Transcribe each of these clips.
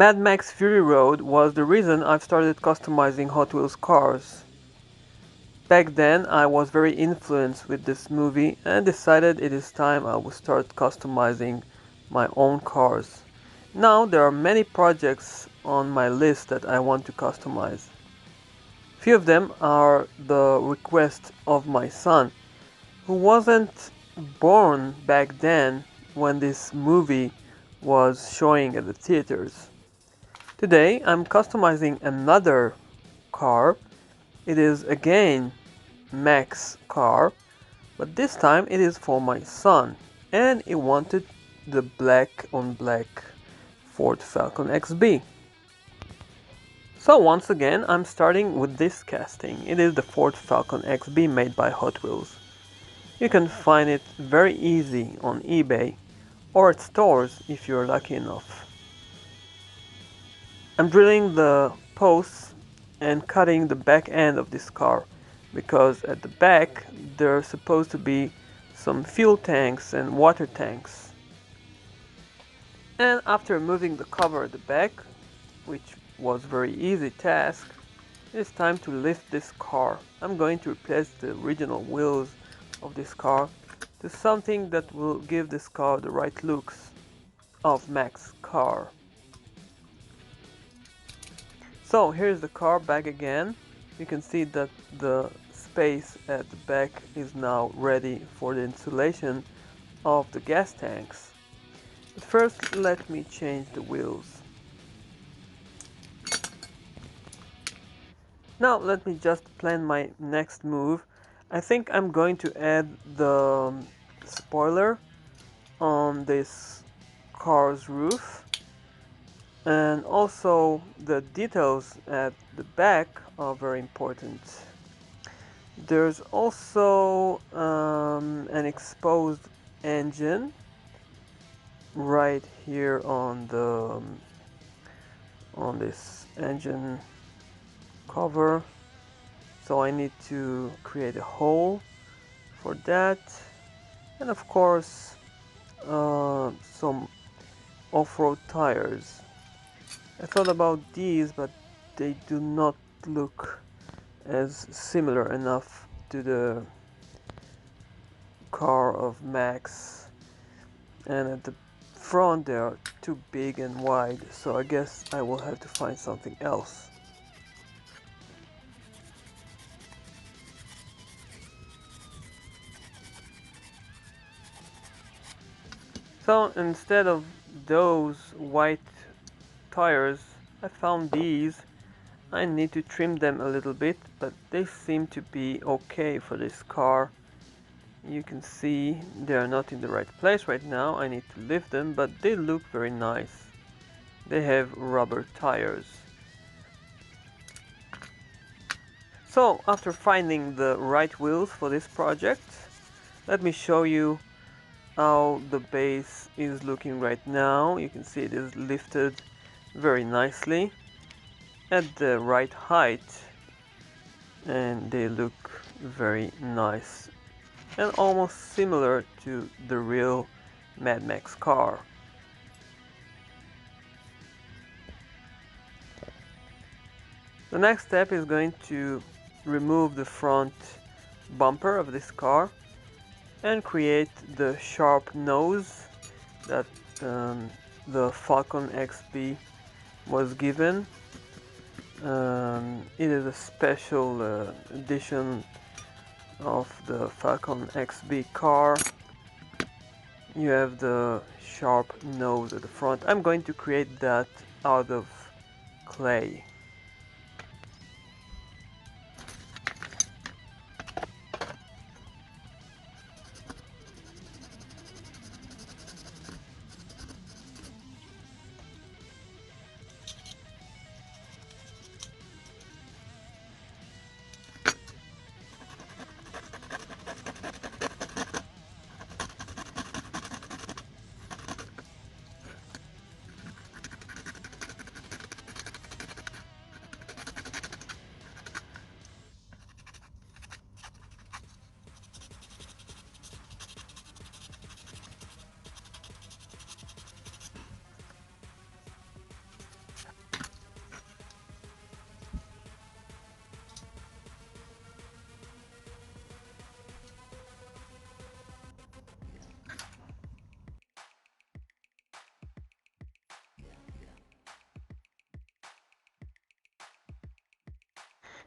Mad Max Fury Road was the reason I've started customizing Hot Wheels cars. Back then I was very influenced with this movie and decided it is time I would start customizing my own cars. Now there are many projects on my list that I want to customize. Few of them are the request of my son, who wasn't born back then when this movie was showing at the theaters. Today I'm customizing another car. It is again Mac's car, but this time it is for my son, and he wanted the black on black Ford Falcon XB. So once again I'm starting with this casting. It is the Ford Falcon XB made by Hot Wheels. You can find it very easy on eBay or at stores if you're lucky enough. I'm drilling the posts and cutting the back end of this car because at the back there are supposed to be some fuel tanks and water tanks. And after removing the cover at the back, which was a very easy task, it's time to lift this car. I'm going to replace the original wheels of this car to something that will give this car the right looks of Mac's car. So here's the car back again. You can see that the space at the back is now ready for the installation of the gas tanks. But first let me change the wheels. Now let me just plan my next move. I think I'm going to add the spoiler on this car's roof, and also the details at the back are very important. There's also an exposed engine right here on the on this engine cover, so I need to create a hole for that, and of course some off-road tires. I thought about these, but they do not look as similar enough to the car of Max, and at the front they are too big and wide, so I guess I will have to find something else. So instead of those white tires, I found these. I need to trim them a little bit, but they seem to be okay for this car. You can see they are not in the right place right now. I need to lift them, but they look very nice. They have rubber tires. So after finding the right wheels for this project, let me show you how the base is looking right now. You can see it is lifted very nicely at the right height, and they look very nice and almost similar to the real Mad Max car. The next step is going to remove the front bumper of this car and create the sharp nose that the Falcon XB was given. It is a special edition of the Falcon XB car. You have the sharp nose at the front. I'm going to create that out of clay.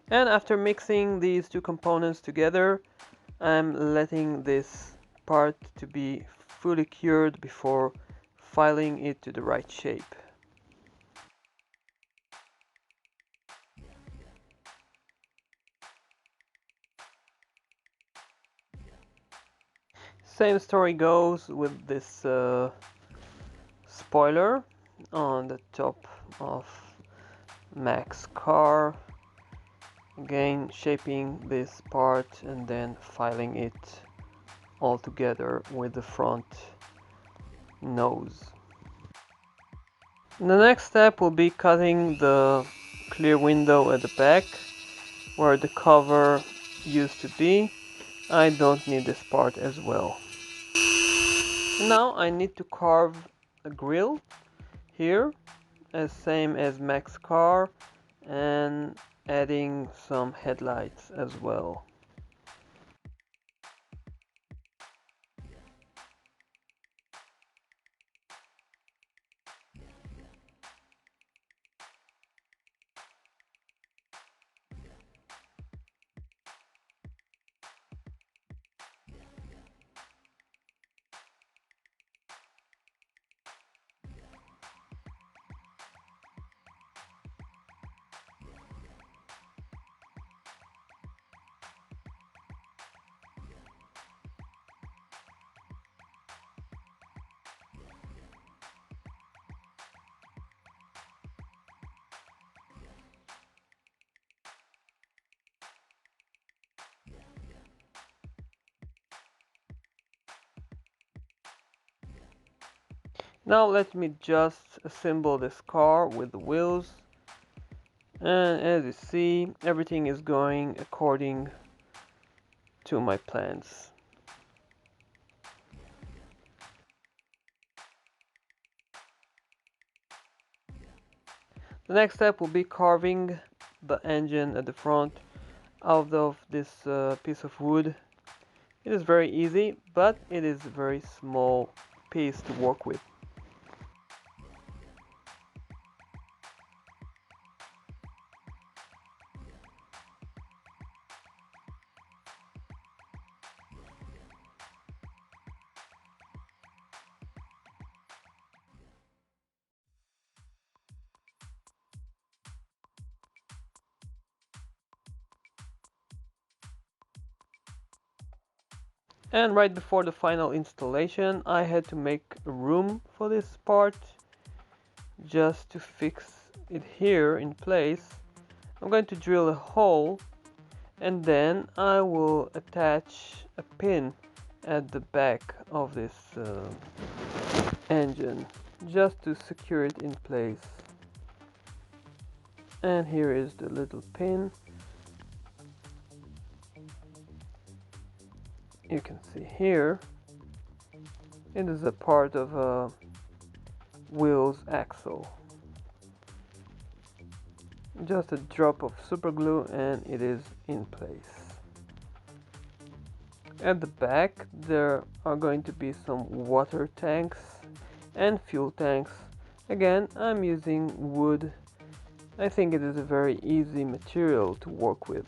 And after mixing these two components together, I'm letting this part to be fully cured before filing it to the right shape. Same story goes with this spoiler on the top of Mac's car. Again, shaping this part and then filing it all together with the front nose. The next step will be cutting the clear window at the back where the cover used to be. I don't need this part as well. Now I need to carve a grill here, as same as Mac's car, and adding some headlights as well. Now let me just assemble this car with the wheels, and as you see, everything is going according to my plans. The next step will be carving the engine at the front out of this piece of wood. It is very easy, but it is a very small piece to work with. And right before the final installation, I had to make a room for this part just to fix it here in place. I'm going to drill a hole and then I will attach a pin at the back of this engine just to secure it in place. And here is the little pin. You can see here it is a part of a wheel's axle. Just a drop of super glue and it is in place. At the back there are going to be some water tanks and fuel tanks. Again, I'm using wood. I think it is a very easy material to work with.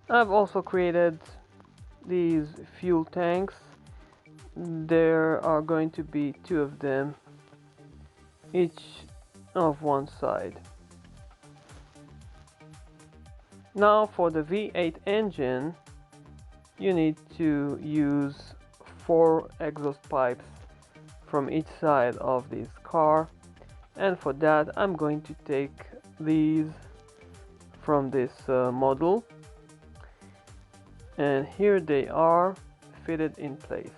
I've also created these fuel tanks. There are going to be two of them, each of one side. Now for the V8 engine, you need to use 4 exhaust pipes from each side of this car, and for that I'm going to take these from this model. And here they are, fitted in place.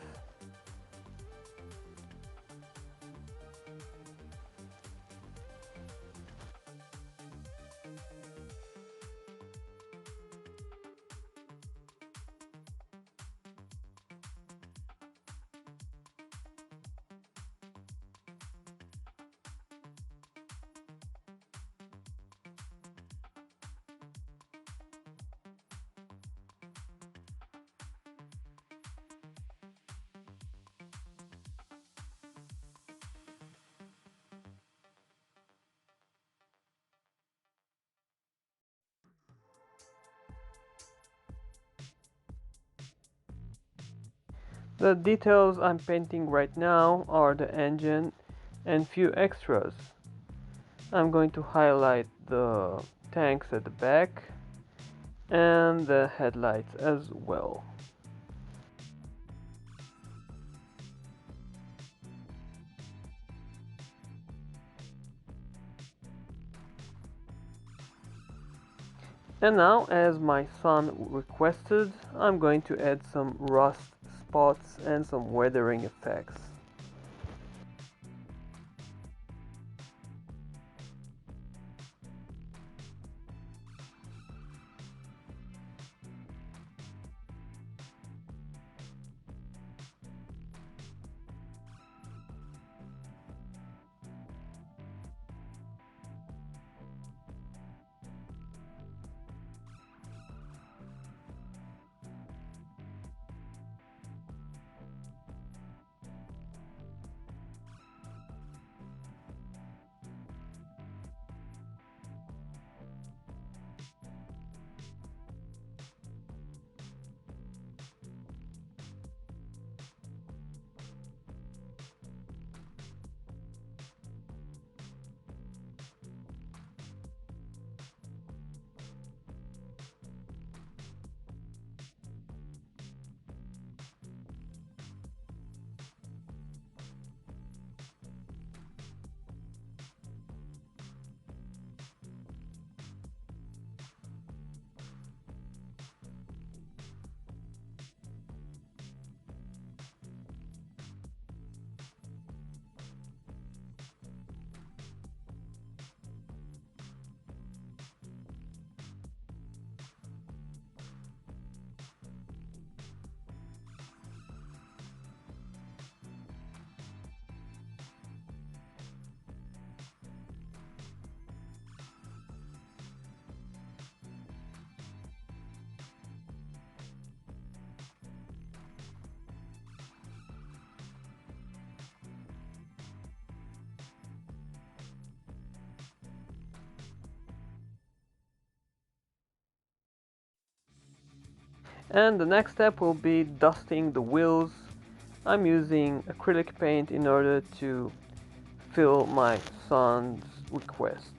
The details I'm painting right now are the engine and few extras. I'm going to highlight the tanks at the back and the headlights as well. And now, as my son requested, I'm going to add some rust spots and some weathering effects. And the next step will be dusting the wheels. I'm using acrylic paint in order to fill my son's request.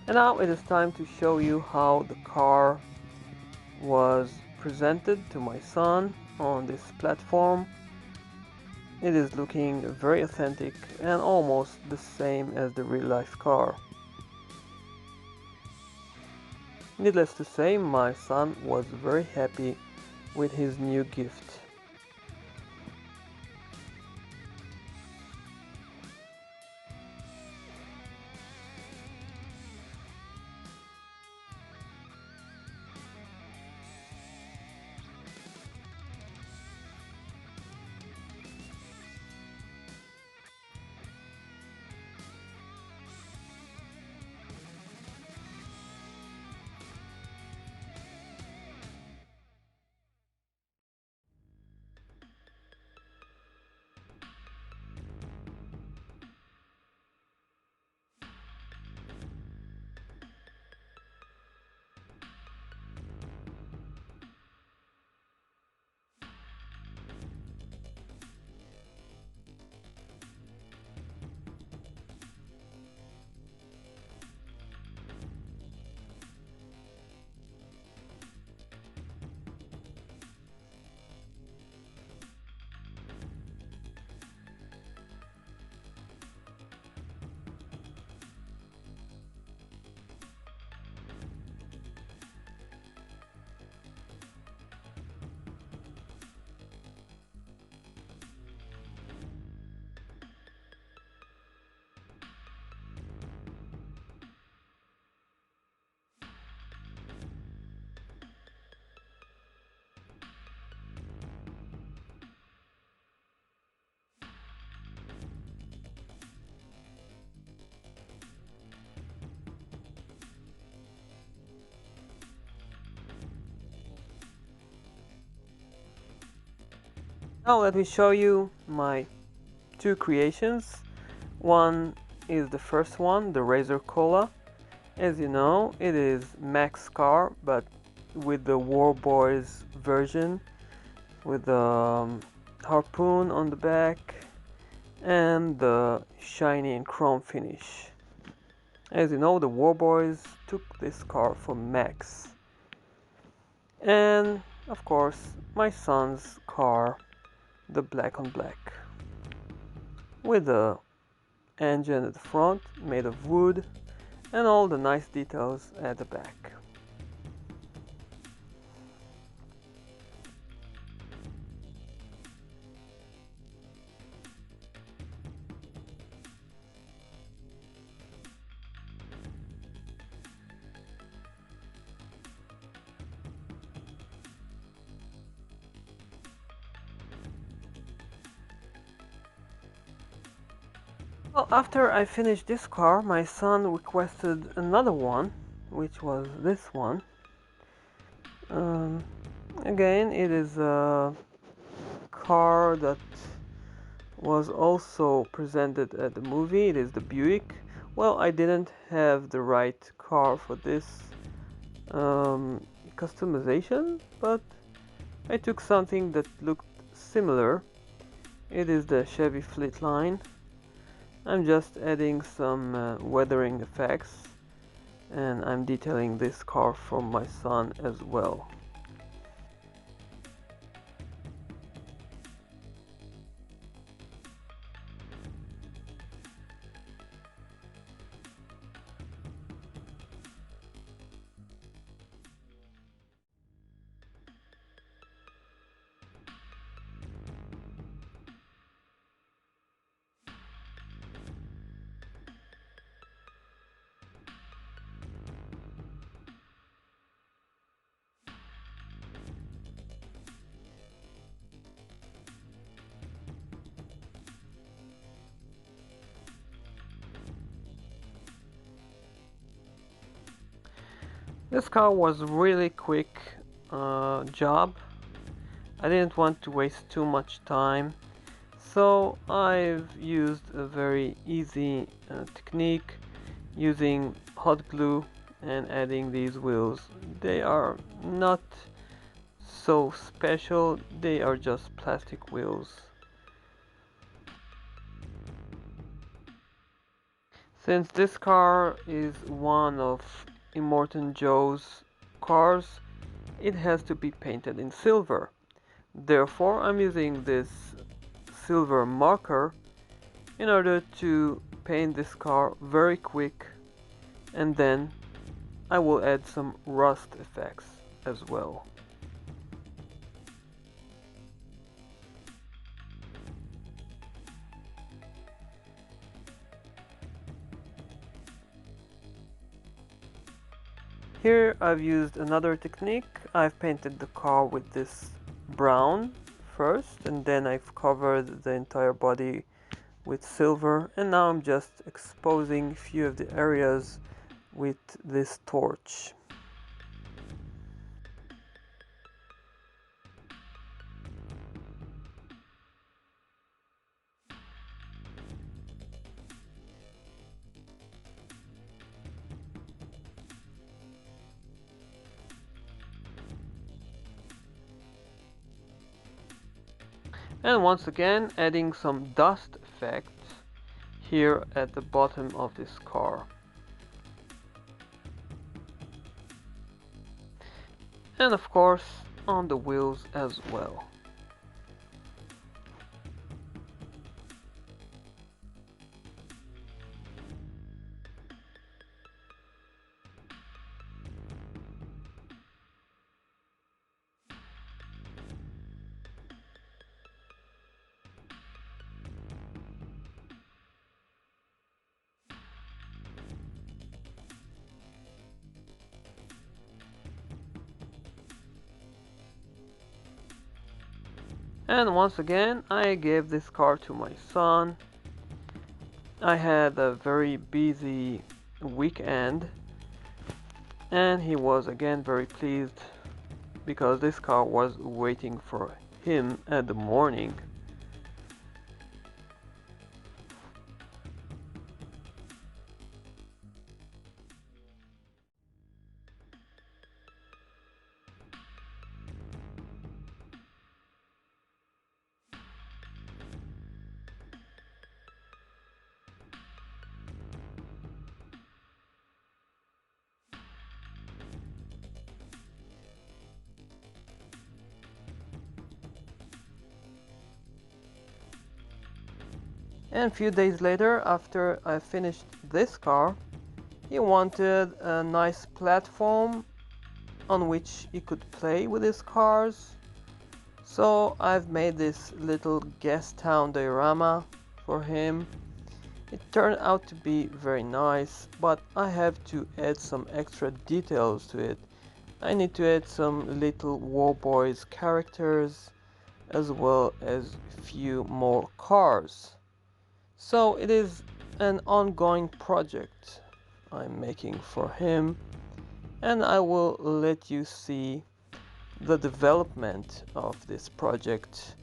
And now it is time to show you how the car was presented to my son. on this platform. It is looking very authentic and almost the same as the real life car. Needless to say, my son was very happy with his new gift. Now let me show you my two creations. One is the first one, the Razor Cola. As you know, it is Mac's car, but with the War Boys version, with the harpoon on the back and the shiny and chrome finish. As you know, the War Boys took this car from Mac's. And of course, my son's car, the black on black, with the engine at the front made of wood and all the nice details at the back. Well, after I finished this car, my son requested another one, which was this one. Um, Again, it is a car that was also presented at the movie. It is the Buick. Well, I didn't have the right car for this customization, but I took something that looked similar. It is the Chevy Fleetline. I'm just adding some weathering effects, and I'm detailing this car for my son as well. This car was really quick job. I didn't want to waste too much time, so I've used a very easy technique using hot glue and adding these wheels. They are not so special, they are just plastic wheels. Since this car is one of Immortan Joe's cars, it has to be painted in silver. Therefore, I'm using this silver marker in order to paint this car very quick, and then I will add some rust effects as well. Here I've used another technique. I've painted the car with this brown first, and then I've covered the entire body with silver, and now I'm just exposing a few of the areas with this torch. And once again adding some dust effects here at the bottom of this car. And of course on the wheels as well. And once again, I gave this car to my son. I had a very busy weekend, and he was again very pleased because this car was waiting for him at the morning. And a few days later, after I finished this car, he wanted a nice platform on which he could play with his cars. So I've made this little guest town diorama for him. It turned out to be very nice, but I have to add some extra details to it. I need to add some little Warboys characters as well as a few more cars. So it is an ongoing project I'm making for him, and I will let you see the development of this project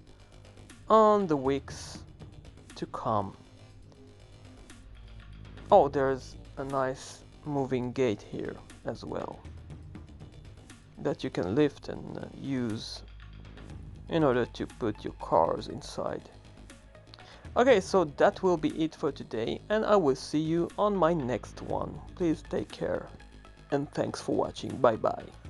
on the weeks to come. Oh, there's a nice moving gate here as well that you can lift and use in order to put your cars inside. Okay, so that will be it for today, and I will see you on my next one. Please take care, and thanks for watching. Bye bye.